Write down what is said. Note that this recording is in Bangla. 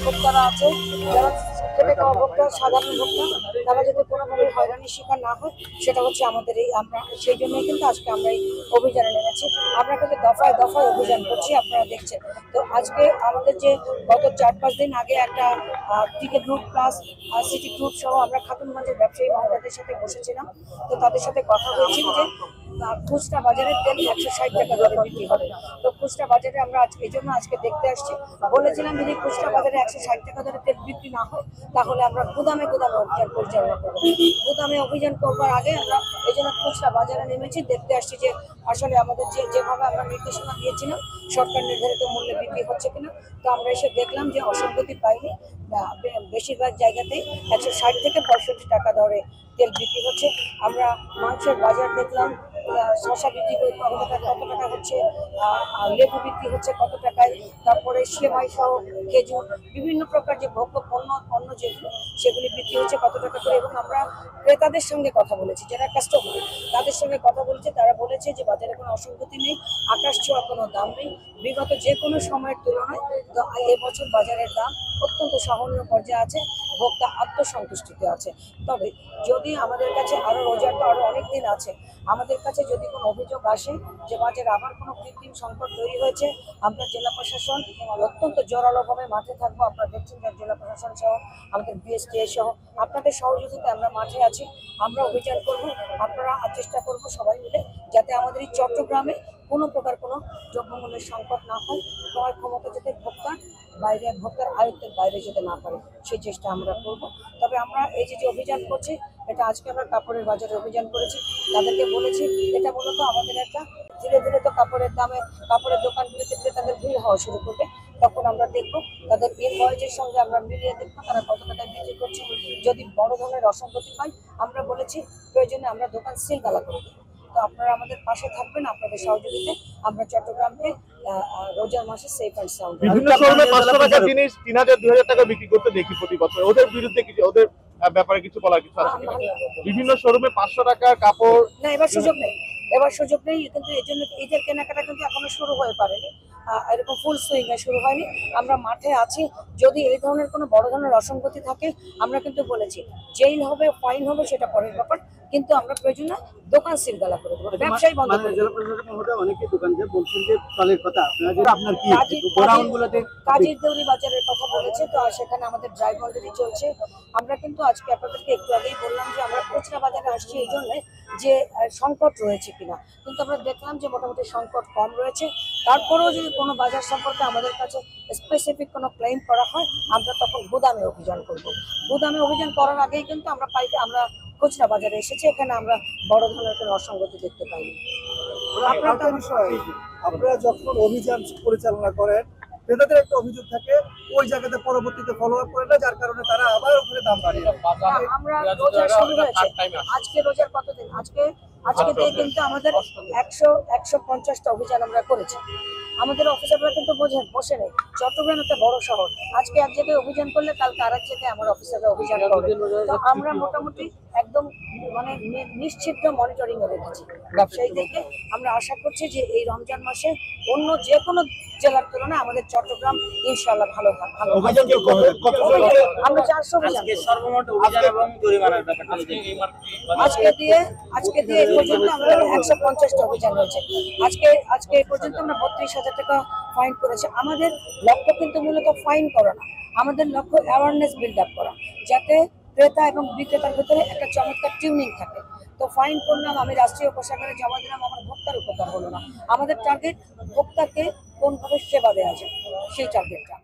ভোক্তারা আছে, যারা খেটে খাওয়া ভোক্তা, সাধারণ ভোক্তা, তারা যাতে কোনোভাবে হয়রানির শিকার না হয়, সেটা হচ্ছে আমাদের এই, আমরা সেই জন্যই কিন্তু আজকে আমরা এই অভিযানে নেমেছি। আমরা কিন্তু দফায় দফায় অভিযান করছি, আপনারা দেখছেন। তো আজকে আমাদের যে গত 4-5 দিন আগে একটা টিকে গ্রুপ প্লাস সিটি গ্রুপ সহ আমরা খাতুনগঞ্জের ব্যবসায়ী মহিলাদের সাথে বসেছিলাম। তো তাদের সাথে কথা হয়েছিল যে খুচরা বাজারে তেল 160 টাকা দরে বিক্রি হবে। তো খুচরা বাজারে আমরা আজকে এই জন্য আজকে দেখতে আসছি, বলেছিলাম যদি খুচরা বাজারে 160 টাকা দরে তেল বিক্রি না হয় তাহলে আমরা গুদামে গুদামে অভিযান পরিচালনা করবো। গুদামে অভিযান করবার আগে আমরা এই জন্য খুচরা বাজারে নেমেছি, দেখতে আসছি যে আসলে আমাদের যেভাবে আমরা নির্দেশনা দিয়েছিলাম সরকার নির্ধারিত মূল্যে বিক্রি হচ্ছে কিনা। তো আমরা এসে দেখলাম যে অসঙ্গতি পাইনি, বেশিরভাগ জায়গাতেই 160 থেকে 65 টাকা দরে তেল বিক্রি হচ্ছে। আমরা মাংসের বাজার দেখলাম, শশা বিক্রি কত টাকা হচ্ছে, লেবু বিক্রি হচ্ছে কত টাকায়, তারপরে সেমাই সহ খেজুর বিভিন্ন প্রকার যে ভোগ্য পণ্য যেগুলো সেগুলি বিক্রি হচ্ছে কত টাকা করে। এবং আমরা ক্রেতাদের সঙ্গে কথা বলেছি, যারা কাস্টমার তাদের সঙ্গে কথা বলেছে, তারা বলেছে যে বাজারে কোনো অসঙ্গতি নেই, আকাশ ছোঁয়া কোনো দাম নেই। বিগত যে কোনো সময়ের তুলনায় তো এবছর বাজারের দাম অত্যন্ত সহনীয় পর্যায়ে আছে, ভোক্তা আত্মসন্তুষ্টিতে আছে। তবে যদি আমাদের কাছে আরও রোজার তো আরও অনেক দিন আছে, আমাদের কাছে যদি কোনো অভিযোগ আসে যে বাজারে আবার কোনো কৃত্রিম সংকট তৈরি হয়েছে, আমরা জেলা প্রশাসন অত্যন্ত জোরালোভাবে মাঠে থাকবো। আপনারা দেখছেন যে জেলা প্রশাসন সহ আমাদের বিএসটিএ সহ আপনাদের সহযোগিতায় আমরা মাঠে আছি, আমরা অভিযান করব। আপনারা চেষ্টা করব সবাই মিলে যাতে আমাদের এই চট্টগ্রামে কোনো প্রকার কোনো দ্রব্যমূল্যের সংকট না হয়, ক্রয় ক্ষমতা যাতে ভোক্তার আয়ত্তের বাইরে যেতে না পারে সেই চেষ্টা আমরা করব। তবে আমরা এই যে অভিযান করছি, এটা আজকে আমরা কাপড়ের বাজারে অভিযান করেছি, তাদেরকে বলেছি এটা মূলত আমাদের একটা ধীরে ধীরে তো কাপড়ের দোকানগুলিতে তাদের ভিড় হওয়া শুরু করবে, তখন আমরা দেখবো তাদের ইনভয়েসের সঙ্গে আমরা মিলিয়ে দেখবো তারা কত টাকায় বিক্রি করছে। যদি বড় ধরনের অসঙ্গতি পাই আমরা বলেছি প্রয়োজনে আমরা দোকান সিল তালা করে দেবো। তো আপনারা আমাদের পাশে থাকবেন, আপনাদের সহযোগিতায় আমরা চট্টগ্রামকে রোজার মাসে সেফ অ্যান্ড সাউন্ড। বিভিন্ন শোরুমে 500 টাকার জিনিস 3000-2000 টাকা বিক্রি করতে দেখি প্রতি বছর, ওদের বিরুদ্ধে কিছু, ওদের ব্যাপারে কিছু বলার কিছু আছে কিনা? বিভিন্ন শোরুমে 500 টাকা কাপড় না, এবার সুযোগ নেই, কিন্তু এই জন্য ঈদের কেনাকাটা কিন্তু এখনো শুরু হয়ে পারেনি, এরকম ফুল সুইংয়ে শুরু হয়নি। আমরা মাঠে আছি, যদি এই ধরনের কোনো বড় ধরনের অসঙ্গতি থাকে আমরা কিন্তু বলেছি জেল হবে, ফাইন হবে, সেটা পরের ব্যাপার, কিন্তু আমরা প্রয়োজনে দোকান সিলগালা করে দেবো, ব্যবসায়ী বন্ধ করে দেবো। কাজীর দেউরি বাজারের কথা বলেছে, তো সেখানে আমাদের ড্রাইভ অলরেডি চলছে। আমরা কিন্তু আজকে আপনাদেরকে একটু আগেই বললাম যে আমরা খুচরা বাজারে আসছি এই জন্য যে সংকট রয়েছে কিনা, কিন্তু আমরা দেখলাম যে মোটামুটি সংকট কম রয়েছে। তারপরেও যদি কোনো বাজার সম্পর্কে আমাদের কাছে স্পেসিফিক কোনো ক্লেম করা হয় আমরা তখন গুদামে অভিযান করব। গুদামে অভিযান করার আগেই কিন্তু আমরা খুচরা বাজারে এসেছি, এখানে আমরা বড় ধরনের কোনো অসঙ্গতি দেখতে পাইনি। আপনারা যখন অভিযান পরিচালনা করেন, ক্রেতাদের একটা অভিযোগ থাকে ওই জায়গাতে পরবর্তীতে ফলো আপ করে না, যার কারণে তারা আবার ওখানে দাম বাড়িয়ে দেয়। আমরা রোজা শুরু হয়েছে, আজকে রোজার কতদিন, আজকে দিয়ে কিন্তু আমাদের 150টা অভিযান আমরা করেছি। আমাদের অফিসাররা কিন্তু বসে নেই, চট্টগ্রাম একটা বড় শহর, আজকে এক জায়গায় অভিযান করলে কালকে আর এক জায়গায় আমার অফিসাররা অভিযান করবে। তো আমরা মোটামুটি একদম মানে নিশ্চিত মনিটরিং এ রেখেছি ব্যবসায়ীদেরকে। আমরা আশা করছি যে এই রমজান মাসে অন্য যে কোনো জেলার তুলনায় আমাদের চট্টগ্রাম ইনশাআল্লাহ ভালো আমরা 400 অভিযান আজকে দিয়ে এই পর্যন্ত আমরা 150টা অভিযান হয়েছে। আজকে এই পর্যন্ত আমরা 32,000 টাকা ফাইন করেছি। আমাদের লক্ষ্য কিন্তু মূলত ফাইন করা না, আমাদের লক্ষ্য অ্যাওয়ারনেস বিল্ড আপ করা, যাতে ক্রেতা এবং বিক্রেতার ভিতরে একটা চমৎকার টিউনিং থাকে। তো ফাইন করলাম, আমি রাষ্ট্রীয় কোষাগারে জমা দিলাম, আমার ভোক্তার উপকার হলো না। আমাদের টার্গেট ভোক্তাকে কোনভাবে সেবা দেওয়া যায়, সেই টার্গেটটা।